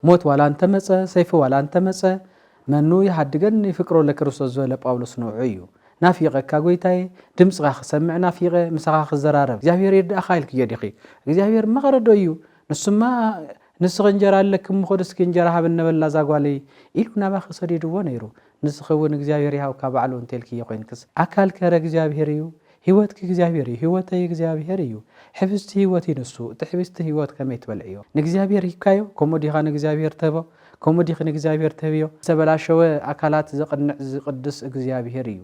موت ولا أنت مسا سيف ولا أنت مسا منو يحدقن يفكروا لكريستوس زول باولوس نوعيو نافيقة كاغويتاي دمص غاخ سمع نافيقة مسخاخ الزرارب እግዚአብሔር يد أخايلك يدخي እግዚአብሔር مغردو እዩ نسما نسخ انجرا لك مخدس كنجرا هاب النبلا زاغوالي إلكنا باخ سديدو نيرو نسخون እግዚአብሔር ያው ካብዓሉ እንተልክ ይቆይንክስ አካል ከረ እግዚአብሔር እዩ ህይወት ከእግዚአብሔር እዩ ህይወት እግዚአብሔር እዩ ሕብስቲ ህይወት ይነሱ ተሕብስቲ ህይወት ከመይ ትበልዕዮ ንእግዚአብሔር ይካዮ ኮሞዲኻ ንእግዚአብሔር ተቦ ኮሞዲኽ ንእግዚአብሔር ተብዮ ሰበላሸወ አካላት ዘቅንዕ ዝቅድስ እግዚአብሔር እዩ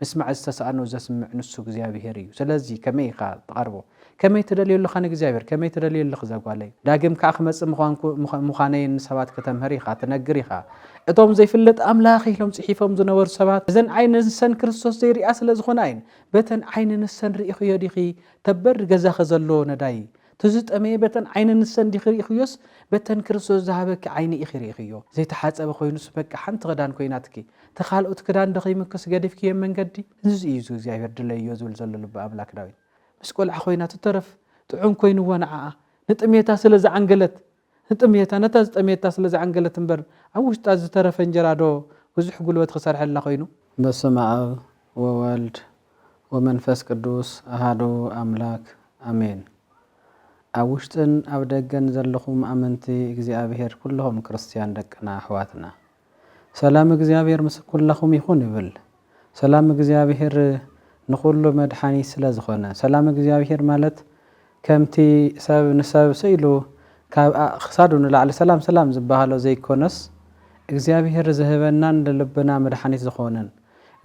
مسمع استسأنو زسمع نسو እግዚአብሔር እዩ ስለዚ ከመይ ኻ ተقرቦ ከመይ ተደልየሉ ኻን እግዚአብሔር ከመይ ተደልየሉ ኸዛጓለይ ዳግም ካኽ መጽ ምዃነይ ሰባት ከተምህሪ ኻ ተነግሪ ኻ እቶም ዘይፍለጥ አምላኽ ኢሎም ጽሒፎም ዝነበሩ ሰባት እዘን ዓይን ንሰን ክርስቶስ ዘይርያ ስለ ዝኾነ ዓይን በተን ዓይን ንሰን ርኢኹ የዲኺ ተበር ገዛኸ ዘሎ ነዳይ تزتأمي بتن عين السن دي خير إخيوس بتن كرسوس ذهبك عين إخير إخيو زي تحات أبو خوينوس بك حنت غدان كويناتكي تخالقت كدان دقي مكس قدي في من قدي نزز إيزو زي دلي يوزول زل لبا أبلاك داوي بس كل أخوينات الطرف تعون كوين ونعا نتأميتا سلز عنقلت نتأميتا نتأميتا سلز عنقلت مبر أوش تاز طرف انجرادو وزح قلوة خسار حلا خوينو بسمع ووالد ومنفس قدوس أهادو أملاك أمين أوشتن أو دقن زلخم أمنتي እግዚአብሔር كلهم كريستيان دقنا أحواتنا سلام እግዚአብሔር مس كلهم يخون يبل سلام እግዚአብሔር نخلو مدحاني سلا زخونه سلام እግዚአብሔር ማለት ከምቲ ሰብ ንሰብ ሰይሉ ካብ خسادون لعل سلام سلام زبهالو ዘይኮነስ እግዚአብሔር ዝህበናን ለልብና መድሓኒት ዝኾነን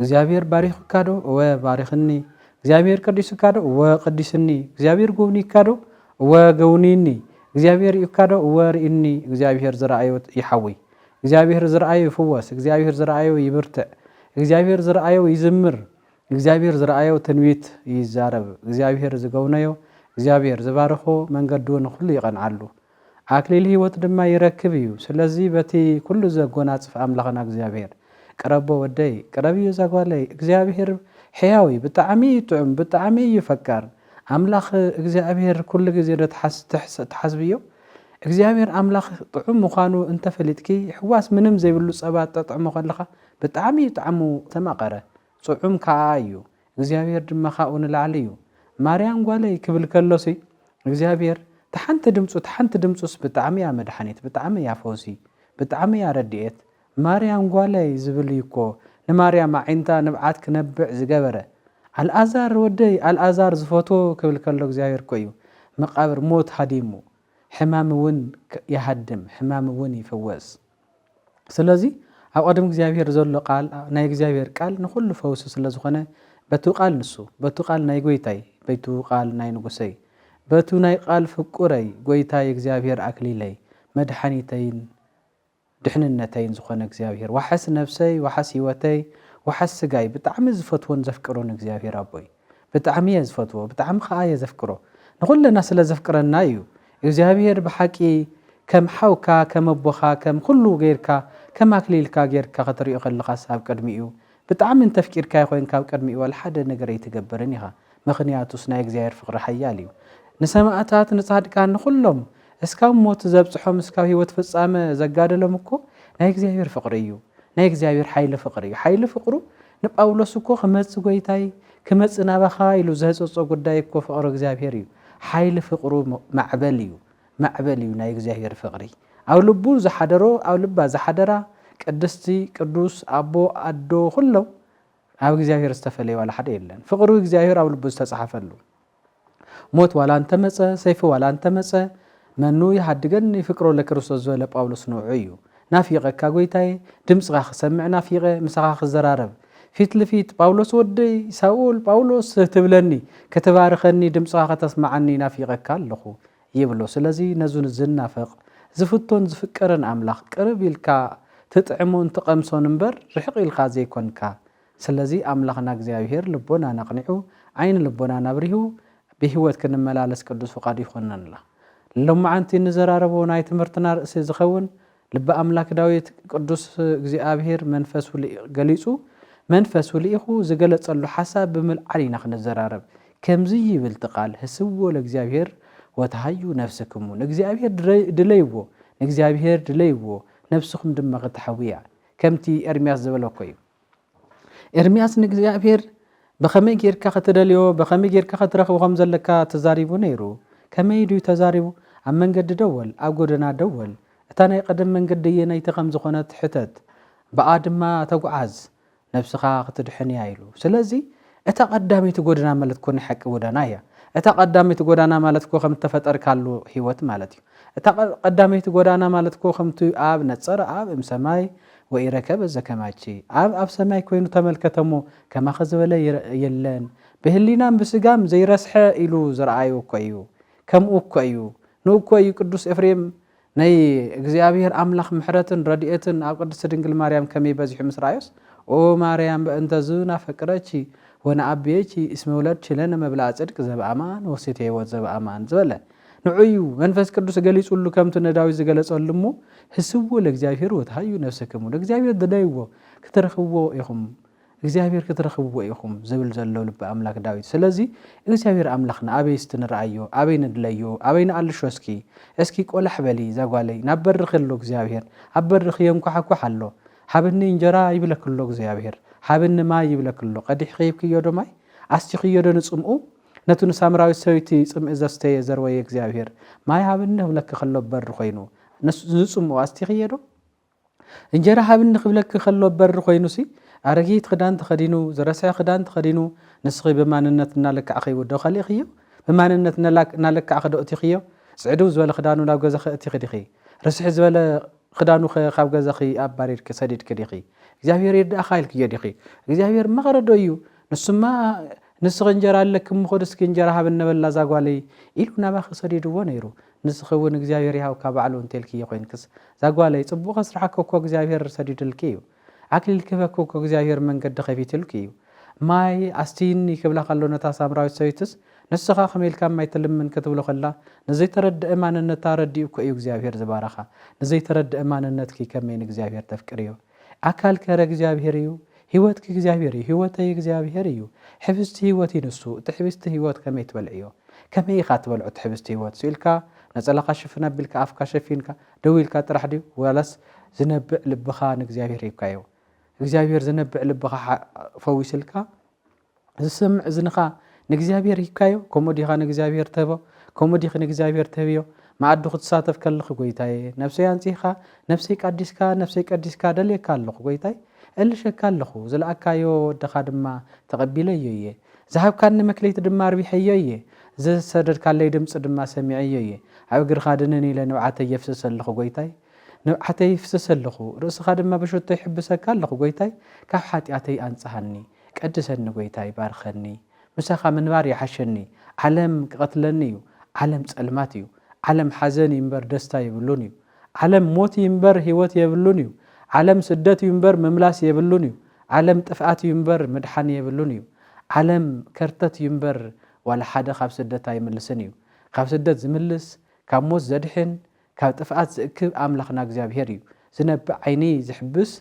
እግዚአብሔር ባሪኽ ካዶ ወባሪኽኒ እግዚአብሔር ቅዱስ ካዶ ወቅዱስኒ እግዚአብሔር ጎብኒ ካዶ وقونيني እግዚአብሔር ይካዶ ወርኢኒ እግዚአብሔር ዝራአዩ ይሐዊ እግዚአብሔር ዝራአዩ ይፈወስ እግዚአብሔር ዝራአዩ ይብርትዕ እግዚአብሔር ዝራአዩ ይዝምር እግዚአብሔር ዝራአዩ ትንቢት ይዛረብ እግዚአብሔር ዝገውነዮ እግዚአብሔር ዝባርኾ መንገዱን ሁሉ ይቀንዓሉ አክሊል ህይወት ድማ ይረክብ እዩ ስለዚ በቲ ኩሉ ዘጎናጽፍ አምላኽና እግዚአብሔር ቀረቦ ወደይ ቀረቢዮ ዘጓለይ እግዚአብሔር ሕያዊ ብጣዕሚ ጥዑም ብጣዕሚ ይፈካር أملاخ እግዚአብሔር كل جزء تحسبيه እግዚአብሔር أملاخ طعم مخانو أنت فلتكي حواس منم زي بلو صبات طعم خلخه بتعمي طعمو تماقره طعم كايو እግዚአብሔር ድማ خاون العليو ماريام قالي كبل كلوسي እግዚአብሔር تحنت دمصوس بتعمي يا مدحنيت بتعمي يا فوزي بتعمي يا رديت ماريام قالي زبليكو لماريام عينتا نبعات كنبع زجبره الأزار ودي الأزار زفوتو كبل كله እግዚአብሔር كويو مقابر موت هديمو حمام ون يهدم حمام ون يفوز سلازي أو قدم እግዚአብሔር زلو قال ناي እግዚአብሔር قال نخل فوز سلازخونه بتو قال نسو بتو قال ناي غويتاي بتو قال ناي نغسي بتو ناي قال فقوري غويتاي እግዚአብሔር أكليلي مدحنيتين دحننتين زخونه እግዚአብሔር وحس نفسي وحس هيوتي وحس جاي بتعمي زفتون زفكرون እግዚአብሔር أبوي بتعمي زفتو بتعم خاية زفكرو نقول لنا سلا زفكرنا يو እግዚአብሔር بحكي كم حوكا كم بوخا كم كله غيركا كم أكليلكا غيركا خطريق خلقا ساب قدميو بتعمي تفكير كا يخوين كاب قدميو والحد نقر يتقبرنيها مخنياتو سنا እግዚአብሔር فقر حياليو نسماءتات نصادقان كلهم اسكاو موت زبصحوم اسكاو هيوت فصامه زغادلهم እኮ ናይ እግዚአብሔር فقر እዩ ናይ እግዚአብሔር ኃይለ ፍቅሪ ኃይለ ፍቅሩ ንጳውሎስ እኮ ከመጽ ጎይታይ ከመጽ ናባኻ ኢሉ ዘህጾጾ ጉዳይ እኮ ፍቅሩ እግዚአብሔር እዩ ኃይለ ፍቅሩ ማዕበል እዩ ናይ እግዚአብሔር ፍቅሪ አው ልቡ ዘሐደሮ አው ልባ ዘሐደራ ቅድስቲ ቅዱስ አቦ አዶ ሁሉ አው እግዚአብሔር ዝተፈለየ ዋላ ሓደ የለን ፍቅሩ እግዚአብሔር አው ልቡ ዝተጻሐፈሉ ሞት ዋላ አንተ መጸ ሰይፍ ዋላ አንተ መጸ መኑ ይሐድገን ፍቅሩ ለክርስቶስ ዘለ ጳውሎስ ነው እዩ نافيقة كاغويتاي دمص غاخ سمع نافيقة مسخاخ الزرارب فيت لفيت باولوس ودي ساول باولوس تبلني كتبارخني دمص غاخ تسمعني نافيقة كاللخو يبلو سلازي نزون الزنافق زفتون زفكرن أملاخ قرب يلكا تطعمون تقمسون انبر رحق يلقا زيكونكا سلازي أملاخنا እግዚአብሔር لبونا نقنعو عين لبونا نبريهو بهوت كنملالس قدوس فقاد يخونن الله لما عنتي نزراربو ناي تمرتنا رأسي زخون لب أملاك داويت قدوس እግዚአብሔር منفس وليقليصو منفس وليخو زغلص له حساب بملعلينا خنزرارب كمزي يبل تقال حسبو ለእግዚአብሔር وتهيو نفسكم እግዚአብሔር دليو ንእግዚኣብሔር ድለይዎ ነፍስኹም ድማ ክትሓውያ ከምቲ ኤርምያስ ዝበለኮ እዩ ኤርምያስ ንእግዚኣብሔር ብኸመይ ጌርካ ክትደልዮ ብኸመይ ጌርካ ክትረኽቦ ከም ዘለካ ተዛሪቡ ነይሩ ከመይ ድዩ ተዛሪቡ ኣብ መንገዲ ደወል ኣብ ጎደና ደወል እታ ናይ ቀደም መንገዲ የናይቲ ከም ዝኾነት ሕተት በኣ ድማ ተጓዓዝ ነፍስኻ ክትድሕንያ ኢሉ ስለዚ እታ ቀዳመይቲ ጎደና ማለት ኮ ናይ ሓቂ ጎደና እያ እታ ቀዳመይቲ ጎደና ማለት ኮ ከም ተፈጠርካሉ ህይወት ማለት እዩ እታ ቀዳመይቲ ጎደና ማለት ኮ ከምቲ ኣብ ነፀረ ኣብ ሰማይ ወይረከበ ዘከማቺ ኣብ ሰማይ ኮይኑ ተመልከተሞ ከማኸ ዝበለ የለን ብህሊናም ብስጋም ዘይረስሐ ኢሉ ዝረአዩ እኮ እዩ ከምኡ እኮ እዩ ንኡ እኮ እዩ ቅዱስ ኤፍሬም ናይ እግዚአብሔር አምላኽ ምሕረትን ረድኤትን ኣብ ቅድስት ድንግል ማርያም ከመይ በዚሑ ምስ ራእዮስ ኦ ማርያም በእንተ ዝናፈቅረቺ ወነአብየቺ እስመ ወለድቺ ለነ መብልዐ ጽድቅ ዘበአማን ወሴተ ሕይወት ዘበአማን ዝበለ ንዑዩ መንፈስ ቅዱስ ገሊጹሉ ከምቲ ነዳዊት ዝገለጸሉ እሞ ህስዎ ለእግዚአብሔር ወትሃዩ ነፍስክሙ ለእግዚአብሔር ደለይዎ ክትረኽብዎ ኢኹም እግዚአብሔር ክትረኽብዎ ኢኹም ዝብል ዘሎ ልበ አምላክ ዳዊት ስለዚ እግዚአብሔር አምላኽና አበይ ስትንረአዮ አበይ ንድለዮ አበይ ንአልሾ እስኪ ቆላሕ በሊ ዘጓለይ ናብ በርኽ ኣሎ እግዚአብሔር ኣብ በርኽ የንኳሓኳሕ ኣሎ ሓብኒ እንጀራ ይብለክሎ እግዚአብሔር ሓብኒ ማይ ይብለክሎ ቀዲሕ ኸይብክዮ ዶ ማይ ኣስቲኽዮ ዶ ንጽምኡ ነቱ ንሳምራዊት ሰበይቲ ጽምኢ ዘስተየ ዘርወየ እግዚአብሔር ማይ ሓብኒ ክብለክ ከሎ በሪ ኮይኑ ንጽምኡ ኣስቲኽዮ ዶ እንጀራ ሓብኒ ክብለክ ከሎ በሪ ኮይኑሲ ኣረጊት ክዳን ተኸዲኑ ዝረሰዐ ክዳን ተኸዲኑ ንስኺ ብማንነት እናለክዕ ኸይወዶ ኸሊኽዮ ብማንነት እናለክዕ ኸዶ እቲኽዮ ጽዕድው ዝበለ ክዳኑ ናብ ገዛኺ እቲኽ ዲኺ ርስሕ ዝበለ ክዳኑ ካብ ገዛኺ ኣብ ባሪድክ ሰዲድክ ዲኺ እግዚአብሔር ይርዳእኻ ኢልክዮ ዲኺ እግዚአብሔር መኸረዶ እዩ ንሱማ ንስኺ እንጀራ ኣለክም ኹድ እስኪ እንጀራ ሃብኒ በላ ዛጓለይ ኢሉ ናባኺ ሰዲድዎ ነይሩ ንስኺ እውን እግዚአብሔር ያው ካብ ባዕሉ እንተልክዮ ኮይንክስ ዛጓለይ ጽቡቕ ስራሕከ እኮ እግዚአብሔር ሰዲድልክ እዩ ኣክሊል ክበኮ እኮ እግዚአብሔር መንገዲ ኸፊትልክ እዩ ማይ ኣስቲኒ ክብላ ከሎ ነታ ሳምራዊት ሰበይትስ ንስኻ ከመይልካ ማይ ትልምን ክትብሎ ከላ ንዘይተረድአ ማንነታ ረዲኡ እኮ እዩ እግዚአብሔር ዝባረኻ ንዘይተረድአ ማንነትኪ ከመይ ንእግዚአብሔር ተፍቅርዮ ኣካል ከረ እግዚአብሔር እዩ ህይወትኪ እግዚአብሔር እዩ ህይወተይ እግዚአብሔር እዩ ሕብስቲ ህይወት ይንሱ እቲ ሕብስቲ ህይወት ከመይ ትበልዕዮ ከመይ ኢኻ ትበልዖ እቲ ሕብስቲ ህይወት ስኢልካ ነፀላኻ ሽፍና ቢልካ ኣፍካ ሸፊንካ ደው ኢልካ ጥራሕ ድዩ ወላስ ዝነብዕ ልብኻ ንእግዚአብሔር ሂብካዮ እግዚአብሔር ዝነብዕ ልብኻ ፈዊስልካ ዝሰምዕ እዝንኻ ንእግዚአብሔር ሂብካዮ ኮሞዲኻ ንእግዚአብሔር ተህቦ ኮሞዲኽ ንእግዚአብሔር ተህብዮ ማዕዱ ክትሳተፍ ከለኺ ጎይታዬ ነፍሰይ አንጽኻ ነፍሰይ ቀዲስካ ደልየካ ኣለኹ ጎይታይ እልሸካ ኣለኹ ዝለኣካዮ ወደኻ ድማ ተቐቢለዮ እየ ዝሃብካኒ መክለይቲ ድማ ኣርቢሐዮ እየ ዝሰደድካለይ ድምፂ ድማ ሰሚዐዮ እየ ኣብ እግርኻ ድንን ኢለ ንብዓተይ የፍስስ ኣለኹ ጎይታይ ንብዓተይ ይፍስስ ኣለኹ ርእስኻ ድማ በሸቶ ይሕብሰካ ኣለኹ ጎይታይ ካብ ሓጢኣተይ አንጽሃኒ ቀድሰኒ ጎይታይ ባርኸኒ ምሳኻ ምንባር ይሓሸኒ ዓለም ክቐትለኒ እዩ ዓለም ጸልማት እዩ ዓለም ሓዘን ይምበር ደስታ የብሉን እዩ ዓለም ሞት ይምበር ህይወት የብሉን እዩ ዓለም ስደት ይምበር መምላስ የብሉን እዩ ዓለም ጥፍኣት ይምበር ምድሓን የብሉን እዩ ዓለም ከርተት ይምበር ዋላ ሓደ ካብ ስደት ኣይምልስን እዩ ካብ ስደት ዝምልስ ካብ ሞት ዘድሕን ካብ ጥፍኣት ዝእክብ ኣምላኽና እግዚአብሔር እዩ ዝነብዕ ዓይኒ ዝሕብስ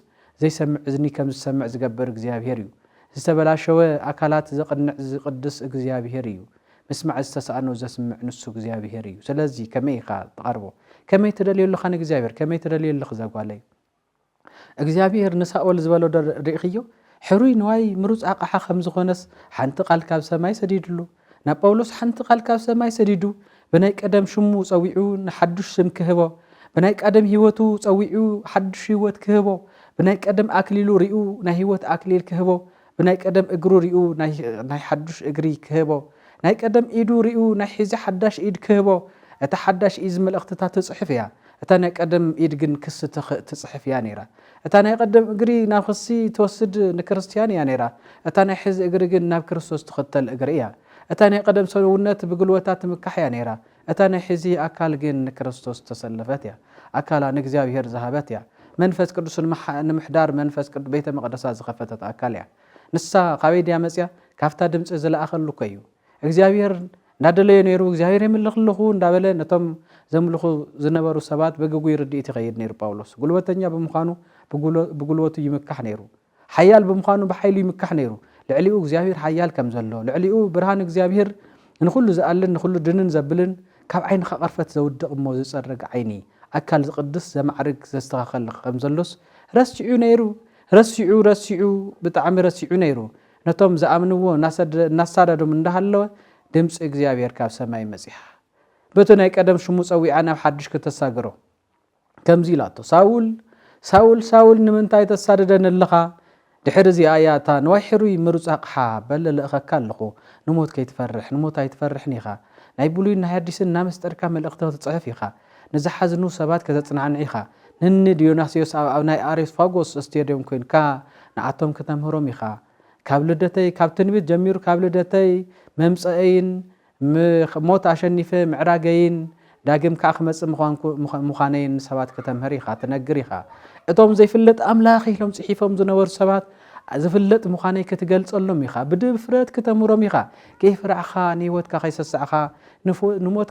ዘይሰምዕ እዝኒ ከም ዝሰምዕ ዝገብር እግዚአብሔር እዩ ዝተበላሸወ ኣካላት ዘቕንዕ ዝቅድስ እግዚአብሔር እዩ ምስማዕ ዝተሰኣኖ ዘስምዕ ንሱ እግዚአብሔር እዩ ስለዚ ከመይ ኢኻ ተቐርቦ ከመይ ትደልየሉኻ ንእግዚአብሔር ከመይ ትደልየሉኽ ዘጓለይ እግዚአብሔር ንሳኦል ዝበሎ ርኢኽዮ ሕሩይ ንዋይ ምሩፅ ኣቕሓ ከም ዝኾነስ ሓንቲ ቃል ካብ ሰማይ ሰዲድሉ ናብ ጳውሎስ ሓንቲ ቃል ካብ ሰማይ ሰዲዱ ብናይ ቀደም ሽሙ ፀዊዑ ንሓዱሽ ስም ክህቦ ብናይ ቀደም ህይወቱ ፀዊዑ ሓዱሽ ህይወት ክህቦ ብናይ ቀደም ኣክሊሉ ሪኡ ናይ ህይወት ኣክሊል ክህቦ ብናይ ቀደም እግሩ ሪኡ ናይ ሓዱሽ እግሪ ክህቦ ናይ ቀደም ኢዱ ሪኡ ናይ ሒዚ ሓዳሽ ኢድ ክህቦ እታ ሓዳሽ ኢድ መልእኽትታት ትጽሕፍ እያ እታ ናይ ቀደም ኢድ ግን ክስ ትጽሕፍ እያ ነይራ እታ ናይ ቀደም እግሪ ናብ ክሲ ትወስድ ንክርስቲያን እያ ነይራ እታ ናይ ሒዚ እግሪ ግን ናብ ክርስቶስ ትኽተል እግሪ እያ እታ ናይ ቀደም ሰውነት ብግልወታት ትምካሕ እያ ነይራ እታ ናይ ሒዚ ኣካል ግን ንክርስቶስ ተሰለፈት እያ ኣካላ ንእግዚአብሔር ዝሃበት እያ መንፈስ ቅዱስ ንምሕዳር መንፈስ ቅዱስ ቤተ መቅደሳ ዝኸፈተት ኣካል እያ ንሳ ካበይ ድያ መፅያ ካብታ ድምፂ ዝለኣኸሉ እኮ እዩ እግዚአብሔር እንዳደለየ ነይሩ እግዚአብሔር የምልኽልኹ እንዳበለ ነቶም ዘምልኹ ዝነበሩ ሰባት በግጉይ ርድኢት ይኸይድ ነይሩ ጳውሎስ ጉልበተኛ ብምዃኑ ብጉልበቱ ይምካሕ ነይሩ ሓያል ብምዃኑ ብሓይሉ ይምካሕ ነይሩ ልዕሊኡ እግዚአብሔር ሓያል ከም ዘሎ ልዕሊኡ ብርሃን እግዚአብሔር ንኹሉ ዝኣልን ንኹሉ ድንን ዘብልን ካብ ዓይንኻ ቀርፈት ዘውድቕ እሞ ዝፀረግ ዓይኒ ኣካል ዝቅድስ ዘማዕርግ ዘስተኻኸል ከም ዘሎስ ረሲዑ ነይሩ ረሲዑ ብጣዕሚ ረሲዑ ነይሩ ነቶም ዝኣምንዎ እናሳደዶም እንዳሃለወ ድምፂ እግዚኣብሔር ካብ ሰማይ መፂሓ በቲ ናይ ቀደም ሽሙ ፀዊዓ ናብ ሓድሽ ከተሳገሮ ከምዚ ኢላቶ ሳውል ንምንታይ ተሳደደኒ ኣለኻ ድሕሪ እዚኣ እያ እታ ንዋይ ሕሩይ ምሩፅ ኣቕሓ በለለእኸካ ኣለኹ ንሞት ኣይትፈርሕን ኢኻ ናይ ብሉይን ናይ ሓዲስን እናመስጠርካ መልእኽቲ ክትፅሕፍ ኢኻ ንዝሓዝኑ ሰባት ከተፅናዕኒ ኢኻ ንኒ ዲዮናስዮስ ኣብ ናይ አሬስፋጎስ ስቴድዮም ኮይንካ ንኣቶም ከተምህሮም ኢኻ ካብ ልደተይ ካብ ትንቢት ጀሚሩ ካብ ልደተይ መምፀአይን ሞት ኣሸኒፈ ምዕራገይን ዳግም ከዓ ክመፅእ ምዃነይን ሰባት ከተምህር ኢኻ ትነግር ኢኻ እቶም ዘይፍለጥ ኣምላኽ ኢሎም ፅሒፎም ዝነበሩ ሰባት ዝፍለጥ ምዃነይ ክትገልፀሎም ኢኻ ብድፍረት ከተምህሮም ኢኻ ከይፍራዕኻ ንሂወትካ ከይሰሳዕኻ ንሞት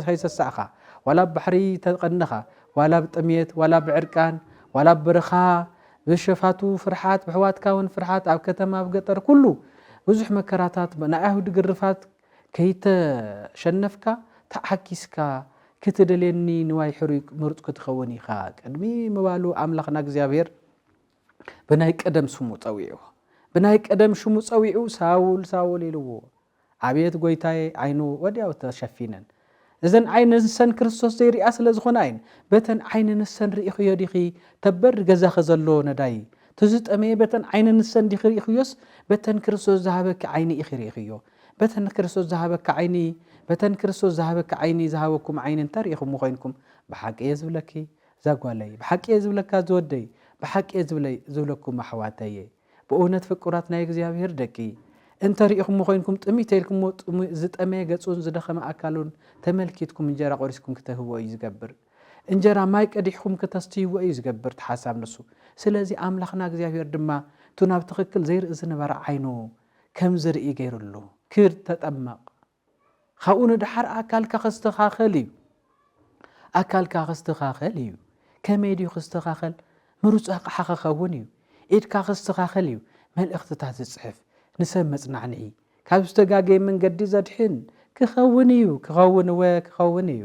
ከይሰሳዕኻ ዋላ ባሕሪ ተቐንኻ ዋላ ብጥሜት ዋላ ብዕርቃን ዋላ ብበረኻ ብሸፋቱ ፍርሓት ብሕዋትካ እውን ፍርሓት ኣብ ከተማ ኣብ ገጠር ኩሉ ብዙሕ መከራታት ናይ ኣይሁድ ግርፋት ከይተሸነፍካ ተሓኪስካ ክትደልየኒ ንዋይ ሕሩይ ምሩፅ ክትኸውን ኢኻ ቅድሚ ምባሉ ኣምላኽና እግዚኣብሔር ብናይ ቀደም ሽሙ ፀዊዑ ሳውል ኢልዎ ኣብየት ጎይታዬ ዓይኑ ወዲያው ተሸፊነን እዘን ዓይን ንሰን ክርስቶስ ዘይርኣ ስለ ዝኾነ ዓይን በተን ዓይን ንሰን ርኢኽዮ ዲኺ ተበር ገዛኸ ዘሎ ነዳይ ትዝጠመየ በተን ዓይን ንሰን ዲኺ ርኢኽዮስ በተን ክርስቶስ ዝሃበኪ ዓይኒ ኢኺ ርኢኽዮ በተን ክርስቶስ ዝሃበካ ዓይኒ ዝሃበኩም ዓይን እንታይ ርኢኹም ኮይንኩም ብሓቂ እየ ዝብለኪ ዛጓለይ ብሓቂ እየ ዝብለካ ዝወደይ ብሓቂ እየ ዝብለኩም ኣሕዋተየ ብእውነት ፍቁራት ናይ እግዚኣብሔር ደቂ እንተሪኢኹም ኮይንኩም ጥሚት ኢልኩም ዝጠመየ ገጹን ዝደኸመ ኣካሉን ተመልኪትኩም እንጀራ ቆሪስኩም ክተህብዎ እዩ ዝገብር እንጀራ ማይ ቀዲሕኩም ከተስትይዎ እዩ ዝገብር ተሓሳብ ንሱ ስለዚ ኣምላኽና እግዚኣብሔር ድማ ቱ ናብ ትኽክል ዘይርኢ ዝነበረ ዓይኑ ከም ዝርኢ ገይሩሉ ክር ተጠመቕ ካብኡ ንድሓር ኣካልካ ክስተኻኸል እዩ ከመይ ድዩ ክስተኻኸል ምሩፅ ኣቕሓ ክኸውን እዩ ኢድካ ክስተኻኸል እዩ መልእኽትታት ዝፅሕፍ ንሰብ መፅናዕኒ ካብ ዝተጋገየ መንገዲ ዘድሕን ክኸውን እዩ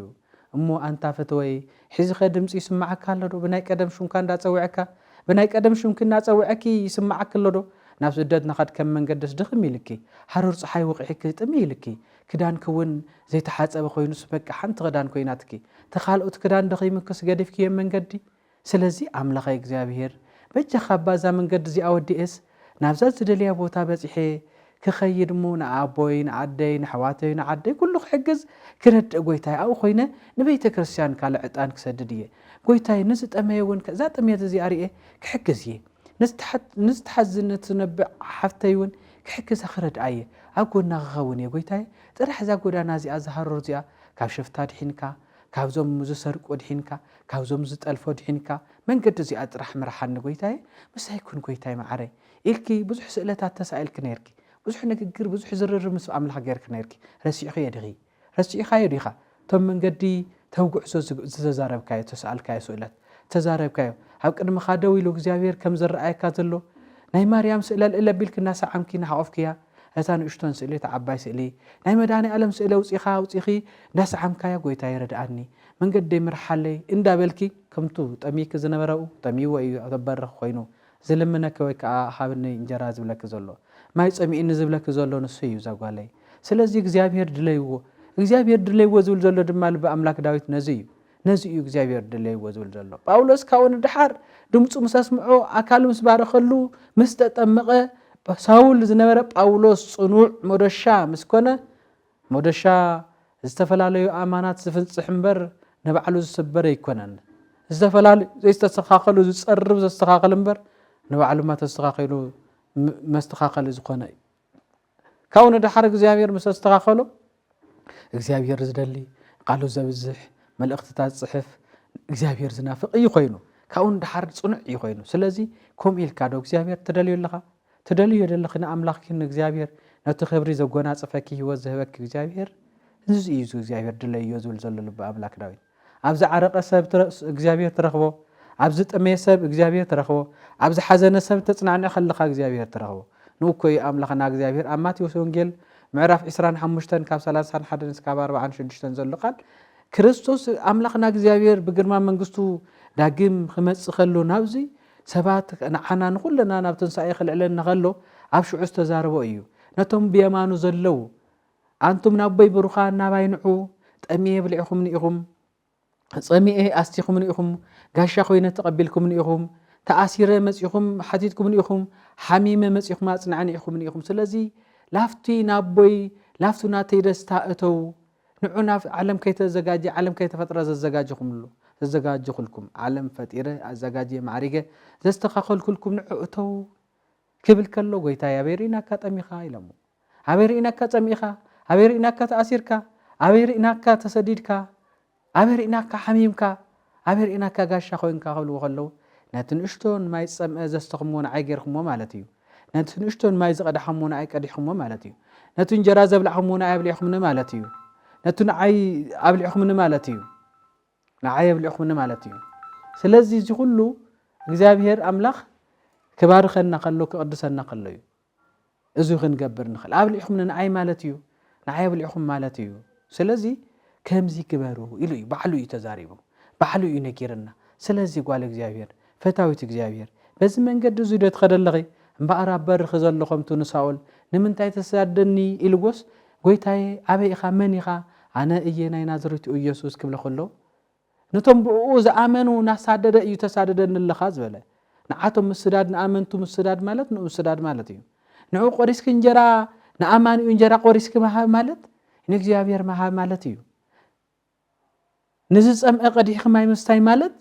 እሞ ኣንታ ፈትወይ ሒዝኸ ድምፂ ይስማዓካ ኣሎ ዶ ብናይ ቀደም ሹምካ እንዳፀውዐካ ብናይ ቀደም ሹምክ እንዳፀውዐኪ ይስማዓክ ኣሎ ዶ ናብ ስደት ናኸድከም መንገድስ ድኽም ኢልኪ ሓሩር ፀሓይ ውቕዒክ ጥሚ ኢልኪ ክዳንክ እውን ዘይተሓፀበ ኮይኑስ በቃ ሓንቲ ክዳን ኮይናትኪ ተኻልኦት ክዳን ደኺምክስ ገዲፍክዮ መንገዲ ስለዚ ኣምላኸ እግዚኣብሔር በጀኻ ባዛ መንገዲ እዚኣ ወዲእስ ናብዛ ዝደልያ ቦታ በፂሐ ክኸይድ ሞ ንኣቦይ ንኣደይ ንሕዋተይ ንዓደይ ኩሉ ክሕግዝ ክረድእ ጎይታይ ኣብኡ ኮይነ ንቤተ ክርስቲያን ካልእ ዕጣን ክሰድድ እየ ጎይታይ ንዝጠመየ እውን ከዛ ጥሜት እዚኣ ርኤ ክሕግዝ እየ ንዝተሓዝን ትነብዕ ሓፍተይ እውን ክሕግዛ ክረድኣ እየ ኣብ ጎና ክኸውን እየ ጎይታይ ጥራሕ እዛ ጎዳና እዚኣ ዝሃረር እዚኣ ካብ ሽፍታ ድሒንካ ካብዞም ዝሰርቆ ድሒንካ ካብዞም ዝጠልፎ ድሒንካ መንገዲ እዚኣ ጥራሕ ምራሓኒ ጎይታይ ምሳይኩን ጎይታይ ማዕረይ ኢልኪ ብዙሕ ስእለታት ተሳኢልክ ነርኪ ብዙሕ ንግግር ብዙሕ ዝርርብ ምስ ኣምላኽ ጌርክ ነርኪ ረሲዕኻዮ ዲኻ ቶም መንገዲ ተውጉዕዞ ዝተዛረብካዮ ተሰኣልካዮ ስእለት ተዛረብካዮ ኣብ ቅድሚኻ ደው ኢሉ እግዚኣብሔር ከም ዝረኣየካ ዘሎ ናይ ማርያም ስእለ ልእለ ቢልክ እናሰዓምኪ ናሓቆፍክያ እታ ንእሽቶን ስእሊ ተዓባይ ስእሊ ናይ መድኃኔ ዓለም ስእለ ውፂኺ እናሰዓምካያ ጎይታይ ይረድኣኒ መንገዲ ምርሓለይ እንዳበልኪ ከምቱ ጠሚክ ዝነበረው ጠሚዎ እዩ ተበረኽ ኮይኑ ዝልምነከ ወይ ከዓ ሃብኒ እንጀራ ዝብለክ ዘሎ ማይ ፀሚእኒ ዝብለክ ዘሎ ንሱ እዩ ዘጓለይ ስለዚ እግዚአብሔር ድለይዎ ዝብል ዘሎ ድማ ልቢ ኣምላክ ዳዊት ነዚ እዩ እግዚአብሔር ድለይዎ ዝብል ዘሎ ጳውሎስ ካብኡ ንድሓር ድምፁ ምስ ኣስምዖ ኣካሉ ምስ ባረኸሉ ምስ ተጠመቐ ሳውል ዝነበረ ጳውሎስ ጽኑዕ ሞደሻ ምስ ኮነ ሞደሻ ዝተፈላለዩ ኣማናት ዝፍጽሕ እምበር ንባዕሉ ዝስበር ኣይኮነን ዝተፈላለዩ ዘይተስተኻኸሉ ዝጸርብ ዘስተኻኸል እምበር ንባዕሉ ማ ተስተኻኸሉ መስተኻኸል ዝኾነ ካብኡ ንድሓር እግዚአብሔር ምስ ተስተኻኸሉ እግዚአብሔር ዝደሊ ቃሉ ዘብዝሕ መልእኽትታት ጽሕፍ እግዚአብሔር ዝናፍቕ እዩ ኮይኑ ካብኡ ንድሓር ጽኑዕ እዩ ኮይኑ ስለዚ ከም ኢልካ ዶ እግዚአብሔር ትደልዮ ዘለኽና ኣምላኽኪን እግዚአብሔር ነቲ ክብሪ ዘጎናጽፈኪ ህይወት ዝህበኪ እግዚአብሔር እዚ እዩ እግዚአብሔር ድለዮ ዝብል ዘሎ ልቢ ኣምላክ ዳዊት ኣብዚ ዓረቐ ሰብ እግዚአብሔር ትረኽቦ ኣብዚ ጠመየ ሰብ እግዚአብሔር ትረኽቦ ኣብዚ ሓዘነ ሰብ ተጽናዕነ ከለኻ እግዚአብሔር ትረኽቦ ንእኮይ ኣምላኽና እግዚአብሔር ኣብ ማቴዎስ ወንጌል ምዕራፍ 25 ካብ 31 እስካብ 46 ዘሎ ቃል ክርስቶስ ኣምላኽና እግዚኣብሔር ብግርማ መንግስቱ ዳግም ክመጽእ ከሎ ናብዚ ሰባት ንዓና ንኹለና ናብ ትንሳኤ ክልዕለና ከሎ ኣብ ሽዑ ዝተዛረቦ እዩ ነቶም ብየማኑ ዘለዉ ኣንቱም ናበይ ብሩኻን ናባይ ንዑ ጠሚየ ብልዕኹም ንኢኹም ጸሚኤ ኣስቲኹም ንኢኹም ጋሻ ኮይነ ተቐቢልኩም ንኢኹም ተኣሲረ መጺኹም ሓቲትኩም ንኢኹም ሓሚመ መጺኹም ኣጽናዕኒ ኢኹም ንኢኹም ስለዚ ላፍቲ ናቦይ ላፍቱ ናተይ ደስታ እተው ንዑ ናብ ዓለም ከይተዘጋጀ ዓለም ከይተፈጥረ ዘዘጋጀኹልኩም ዓለም ፈጢረ ኣዘጋጀ ማዕሪገ ዘስተኻኸልኩልኩም ንዑ እተው ክብል ከሎ ጎይታይ ኣበይ ርኢናካ ጠሚኻ ኢሎሞ ኣበይ ርኢናካ ጸሚኻ ኣበይ ርኢናካ ተኣሲርካ ኣበይ ርኢናካ ተሰዲድካ ኣበይ ርኢናካ ሓሚምካ ኣበይ ርኢናካ ጋሻ ኮይንካ ክብልዎ ከለዉ ነቲ ንእሽቶን ማይ ጸምአ ዘስተኽምዎ ንዓይ ገይርኽምዎ ማለት እዩ ነቲ ንእሽቶን ማይ ዝቐዳሕምዎ ንዓይ ቀዲሕኽምዎ ማለት እዩ ነቲ እንጀራ ዘብላዕኽምዎ ንዓይ ኣብሊዕኹምኒ ማለት እዩ ነቲ ንዓይ ኣብሊዕኹምኒ ማለት እዩ ንዓይ ኣብሊዕኹምኒ ማለት እዩ ስለዚ እዚ ኩሉ እግዚኣብሔር ኣምላኽ ክባርኸና ከሎ ክቅድሰና ከሎ እዩ እዚ ክንገብር ንኽእል ኣብሊዕኹምኒ ንዓይ ማለት እዩ ንዓይ ኣብሊዕኹም ማለት እዩ ስለዚ ከምዚ ግበሩ ኢሉ እዩ ባዕሉ እዩ ተዛሪቡ ባዕሉ እዩ ነጊርና ስለዚ ጓል እግዚኣብሔር ፈታዊት እግዚኣብሔር በዚ መንገዲ እዚ ዶ ትኸደለኺ እምበኣር ኣብ በርኺ ዘለኹምቱ ንሳኦል ንምንታይ ተሳደኒ ኢልዎስ ጎይታዬ ኣበይ ኢኻ መን ኢኻ ኣነ እየ ናይ ናዝሬቱ ኢየሱስ ክብለ ከሎ ነቶም ብኡ ዝኣመኑ ናሳደደ እዩ ተሳደደኒ ኣለኻ ዝበለ ንዓቶም ምስዳድ ንኣመንቱ ምስዳድ ማለት ንኡ ምስዳድ ማለት እዩ ንዑ ቆሪስክ እንጀራ ንኣማኒኡ እንጀራ ቆሪስክ መሃብ ማለት ንእግዚኣብሔር መሃብ ማለት እዩ ንዝጸምአ ቀዲሕኺ ማይ ምስታይ ማለት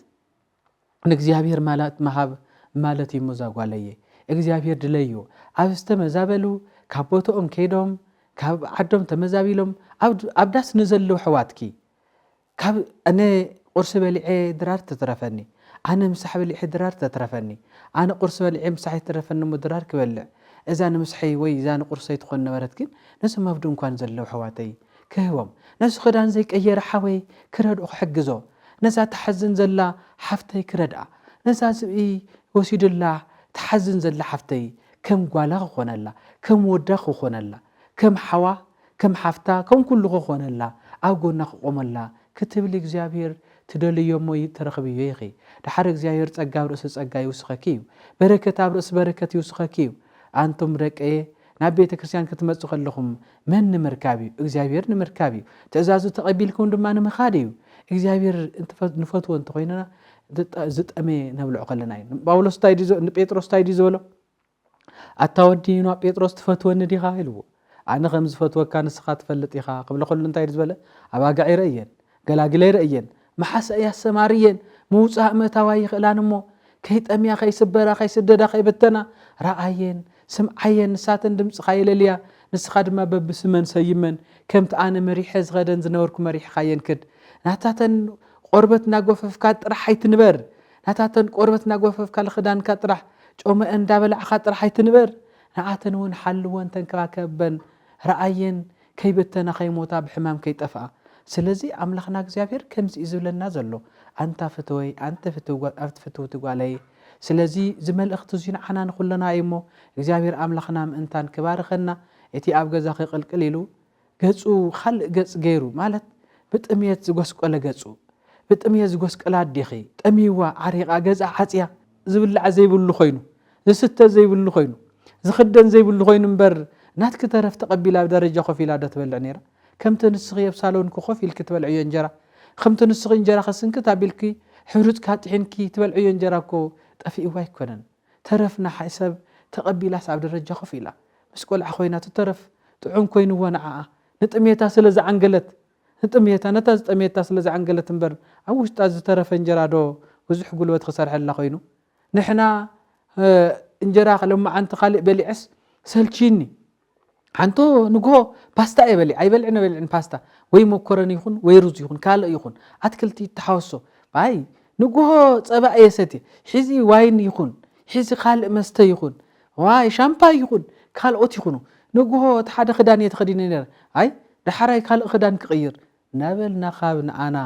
ንእግዚኣብሔር ማለት መሃብ ማለት እዩ ሞዛጓለየ እግዚአብሔር ድለዩ ኣብ ዝተመዛበሉ ካብ ቦታኦም ከይዶም ካብ ዓዶም ተመዛቢሎም ኣብ ዳስ ንዘለው ሕዋትኪ ካብ ኣነ ቁርሲ በሊዐ ድራር ተትረፈኒ ኣነ ምሳሕ በሊዐ ድራር ተትረፈኒ ኣነ ቁርሲ በሊዐ ምሳሕ ተትረፈኒ ድራር ክበልዕ እዛ ንምስሐይ ወይ እዛ ንቁርሰይ ትኾን ነበረት ግን ነስም ኣብ ድንኳን ዘለው ሕዋተይ ክህቦም ነሱ ክዳን ዘይቀየረ ሓወይ ክረድኦ ክሕግዞ ነዛ ተሓዝን ዘላ ሓፍተይ ክረድኣ ነዛ ዝብኢ ወሲድላ ተሓዝን ዘላ ሓፍተይ ከም ጓላ ክኾነላ ከም ወዳ ክኾነላ ከም ሓዋ ከም ሓፍታ ከም ኩሉ ክኾነላ ኣብ ጎና ክቆመላ ክትብል እግዚአብሔር ትደልዮሞ ተረኽብዮ ይኺ ድሓር እግዚአብሔር ጸጋብ ርእሲ ጸጋ ይውስኸኪ እዩ በረከት ኣብ ርእሲ በረከት ይውስኸኪ እዩ አንቱም ደቀየ ናብ ቤተ ክርስቲያን ክትመጹ ከለኹም መን ንምርካብ እዩ እግዚአብሔር ንምርካብ እዩ ትእዛዙ ተቐቢልኩም ድማ ንምኻድ እዩ እግዚአብሔር ንፈትዎ እንተኮይነና ዝጠመ ነብልዑ ከለና እዩ ጳውሎስ ጴጥሮስ ታይዲ ዝበሎ ኣታወዲኑ ጴጥሮስ ትፈትወኒ ዲኻ ኢልዎ ኣነ ከም ዝፈትወካ ንስኻ ትፈልጥ ኢኻ ክብለ ከሉ እንታይ ዝበለ ኣባጋዕ ይረእየን ገላግለ ይረእየን መሓሰ ያሰማርየን ምውፃእ ምእታዋ ይኽእላን እሞ ከይጠምያ ከይስበራ ከይስደዳ ከይበተና ረኣየን ስምዓየን ንሳተን ድምፂ ካይለልያ ንስኻ ድማ በብስመን ሰይመን ከምቲ ኣነ መሪሐ ዝኸደን ዝነበርኩ መሪሕ ካየንክድ ናታተን ቆርበት ናጎፈፍካ ጥራሕ ኣይትንበር ናታተን ቆርበት ናጎፈፍካ ለኽዳንካ ጥራሕ ጮመአን እንዳበላዕኻ ጥራሕ ኣይትንበር ንኣተን እውን ሓልወን ተንከባከበን ረኣየን ከይበተና ከይሞታ ብሕማም ከይጠፍኣ ስለዚ ኣምላኽና እግዚአብሔር ከምዚ ዝብለና ዘሎ ኣንታ ፍትወይ ኣንተ ፍትውቲ ጓለይ ስለዚ ዝመልእኽቲ እዚ ንዓና ንኹለና እሞ እግዚአብሔር ኣምላኽና ምእንታን ክባርኸና እቲ ኣብ ገዛ ክቕልቅል ኢሉ ገጹ ካልእ ገጽ ገይሩ ማለት ብጥምየት ዝጎስቆለ ገጹ ብጥምየት ዝጎስቆላ ኣዴኺ ጠሚዋ ዓሪቓ ገዛ ሓፅያ ዝብላዕ ዘይብሉ ኮይኑ ዝስተ ዘይብሉ ኮይኑ ዝኽደን ዘይብሉ ኮይኑ እምበር ናትክ ተረፍ ተቐቢላ ደረጃ ኮፍ ኢላ ዶ ትበልዕ ነይራ ከምቲ ንስኺ ኣብ ሳሎን ኮፍ ኢልክ ትበልዕዮ እንጀራ ከምቲ ንስኺ እንጀራ ከስንክ ታቢልኪ ሕሩጭካ ጥሕንኪ ትበልዕዮ እንጀራ እኮ ጠፊእዋ ኣይኮነን ተረፍና ሓሰብ ተቐቢላስ ኣብ ደረጃ ኮፍ ኢላ ምስ ቆልዓ ኮይና ተረፍ ጥዑም ኮይኑዎ ንዓኣ ንጥሜታ ስለ ዝዓንገለት ንጥሜታ ነታ ዝጥሜታ ስለ ዝዓንገለት እምበር ኣብ ውሽጣ ዝተረፈ እንጀራ ዶ ብዙሕ ጉልበት ክሰርሐላ ኮይኑ ንሕና እንጀራ ለማዓንቲ ካልእ በሊዕስ ሰልቺኒ ሓንቶ ንግሆ ፓስታ ኣይበልዕን ፓስታ ወይ ሞኮረኒ ይኹን ወይ ሩዝ ይኹን ካልእ ይኹን ኣትክልቲ ተሓወሶ ባይ ንግሆ ፀባ የሰት ሒዚ ዋይን ይኹን ሒዚ ካልእ መስተ ይኹን ዋይ ሻምፓይ ይኹን ካልኦት ይኹኑ ንግሆ ሓደ ክዳን የተኸዲነ ነይረ ኣይ ድሓራይ ካልእ ክዳን ክቕይር ነበልና ካብ ንኣና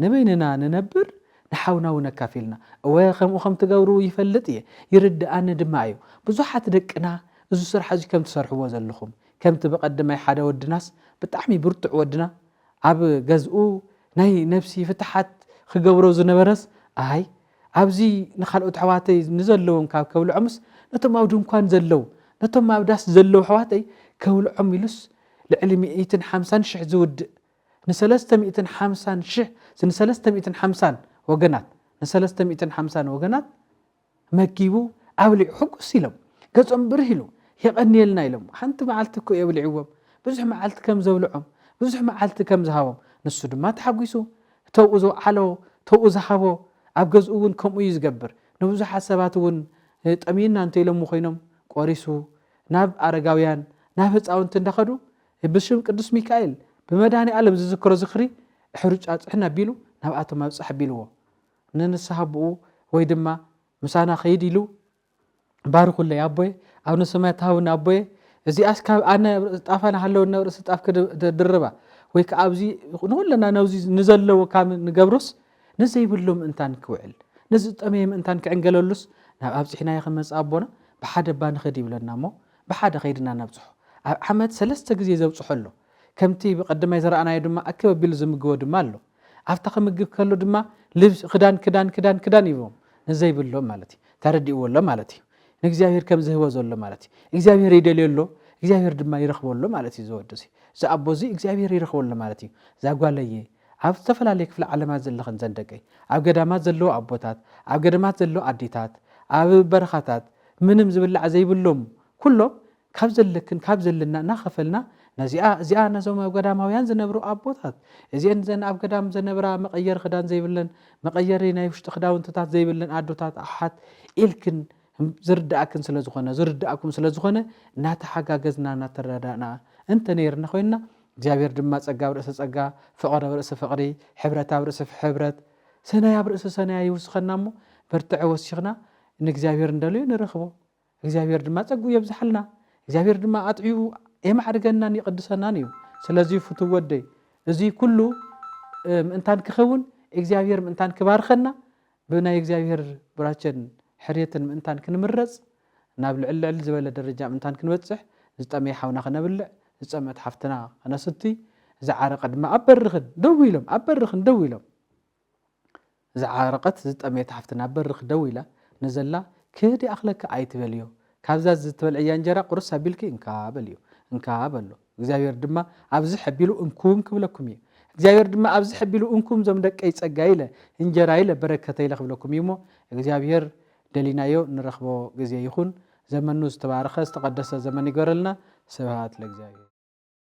ንበይንና ንነብር ንሓውና እውን ኣካፊልና እወ ከምኡ ከም ትገብሩ ይፈልጥ እየ ይርድኣኒ ድማ እዩ ብዙሓት ደቅና እዚ ስራሕ እዚ ከም ትሰርሕዎ ዘለኹም ከምቲ በቀድማይ ሓደ ወድናስ ብጣዕሚ ብርቱዕ ወድና ኣብ ገዝኡ ናይ ነፍሲ ፍትሓት ክገብሮ ዝነበረስ ኣይ ኣብዚ ንኻልኦት ኣሕዋተይ ንዘለዎም ካብ ከብልዖምስ ነቶም ኣብ ድንኳን ዘለው ነቶም ኣብ ዳስ ዘለው ኣሕዋተይ ከብልዖም ኢሉስ ልዕሊ 150,000 ዝውድእ ን350,000 ወገናት ን350 ወገናት መጊቡ ኣብሊዕ ሕጉስ ኢሎም ገጾም ብርህ ኢሉ ይቐኒየልና ኢሎም ሓንቲ መዓልቲ እኮ የብልዕዎም ብዙሕ መዓልቲ ከም ዘብልዖም ብዙሕ መዓልቲ ከም ዝሃቦም ንሱ ድማ ተሓጒሱ ተውኡ ዝወዓሎ ተውኡ ዝሃቦ ኣብ ገዝኡ እውን ከምኡ እዩ ዝገብር ንብዙሓት ሰባት እውን ጠሚና እንተኢሎም ኮይኖም ቆሪሱ ናብ ኣረጋውያን ናብ ህፃውንቲ እንዳኸዱ ብሽም ቅዱስ ሚካኤል ብመድኃኔ ዓለም ዝዝክሮ ዝኽሪ ሕሩጫ ጽሕና ቢሉ ናብኣቶም ኣብጽሕ ቢልዎ ንንስሓ ብኡ ወይ ድማ ምሳና ኸይድ ኢሉ ባርኹለይ ኣቦየ ኣብ ንሰማያት ሃቡና ኣቦየ እዚኣስ ካብ ኣነ ጣፋና ሃለዎ ርእሲ ጣፍ ክድርባ ወይ ከዓ ኣብዚ ንኹለና ነብዚ ንዘለዎ ካብ ንገብሮስ ንዘይብሎም እንታን ክውዕል ንዝጠመየ ምእንታን ክዕንገለሉስ ናብ ኣብጽሕና ይኽመጽ ኣቦና ብሓደ ባ ንኸድ ይብለና እሞ ብሓደ ኸይድና ነብጽሖ ኣብ ዓመት 3 ግዜ ዘብጽሖሎ ከምቲ ብቀድማይ ዘረኣናዮ ድማ ኣከብ ኣቢሉ ዝምግቦ ድማ ኣሎ ኣብታ ከምግብ ከሎ ድማ ልብስ ክዳን ይቦም ንዘይብሎም ማለት እዩ ተረዲእዎሎ ማለት እዩ ንእግዚአብሔር ከም ዝህቦ ዘሎ ማለት እዩ እግዚአብሔር ይደልየሎ እግዚአብሔር ድማ ይረኽበሎ ማለት እዩ ዝወድሲ ዘኣቦዚ እግዚአብሔር ይረኽበሎ ማለት እዩ ዛጓለየ ኣብ ዝተፈላለዩ ክፍለ ዓለማት ዘለኽን ዘንደቀይ ኣብ ገዳማት ዘለዎ ኣቦታት ኣብ ገዳማት ዘለዎ ኣዴታት ኣብ በረኻታት ምንም ዝብላዕ ዘይብሎም ኩሎም ካብ ዘለክን ካብ ዘለና እናኸፈልና እዚኣ ነዞም ኣብ ገዳማውያን ዝነብሩ ኣቦታት እዚአን ዘን ኣብ ገዳም ዘነብራ መቐየር ክዳን ዘይብለን መቐየሪ ናይ ውሽጢ ክዳውንትታት ዘይብለን ኣዶታት ኣሓት ኢልክን ዝርዳእክን ዝርዳእኩም ስለዝኾነ እናተሓጋገዝና እናተረዳእና እንተ ነይርና ኮይንና እግዚአብሔር ድማ ጸጋ ብርእሲ ጸጋ ፍቕሪ ብርእሲ ፍቕሪ ሕብረት ኣብ ርእሲ ሕብረት ሰናይ ኣብ ርእሲ ሰናይ ይውስኸና እሞ በርትዕ ወሲኽና ንእግዚአብሔር እንደልዩ ንረኽቦ እግዚአብሔር ድማ ጸጉ የብዝሓልና እግዚአብሔር ድማ ኣጥዕዩ የማዕርገናን ይቅድሰናን እዩ ስለዚ ፍቱው ወደይ እዚ ኩሉ ምእንታን ክኸውን እግዚአብሔር ምእንታን ክባርኸና ብናይ እግዚአብሔር ብራቸን ሕርየትን ምእንታን ክንምረጽ ናብ ልዕል ዝበለ ደረጃ ምእንታን ክንበጽሕ ዝጠመየ ሓውና ክነብልዕ ዝጸመት ሓፍትና ከነስቲ ዝዓረቀ ድማ ኣበርኽን ደው ኢሎም ዝዓረቀት ዝጠመየት ሓፍትና ኣበርኽ ደው ኢላ ንዘላ ክህዲ ኣኽለካ ኣይትበልዮ ካብዛ ዝተበልዐያ እንጀራ ቁርስ ኣቢልኪ እንካ በሎ እግዚአብሔር ድማ ኣብዚ ሕቢሉ እንኩም ክብለኩም እዩ እግዚአብሔር ድማ ኣብዚ ሕቢሉ እንኩም ዞም ደቀይ ጸጋ ኢለ እንጀራ ኢለ በረከተ ኢለ ክብለኩም እዩ ሞ እግዚአብሔር ደሊናዮ ንረኽቦ ግዜ ይኹን ዘመኑ ዝተባረኸ ዝተቀደሰ ዘመን ይገረልና ስብሃት ለእግዚአብሔር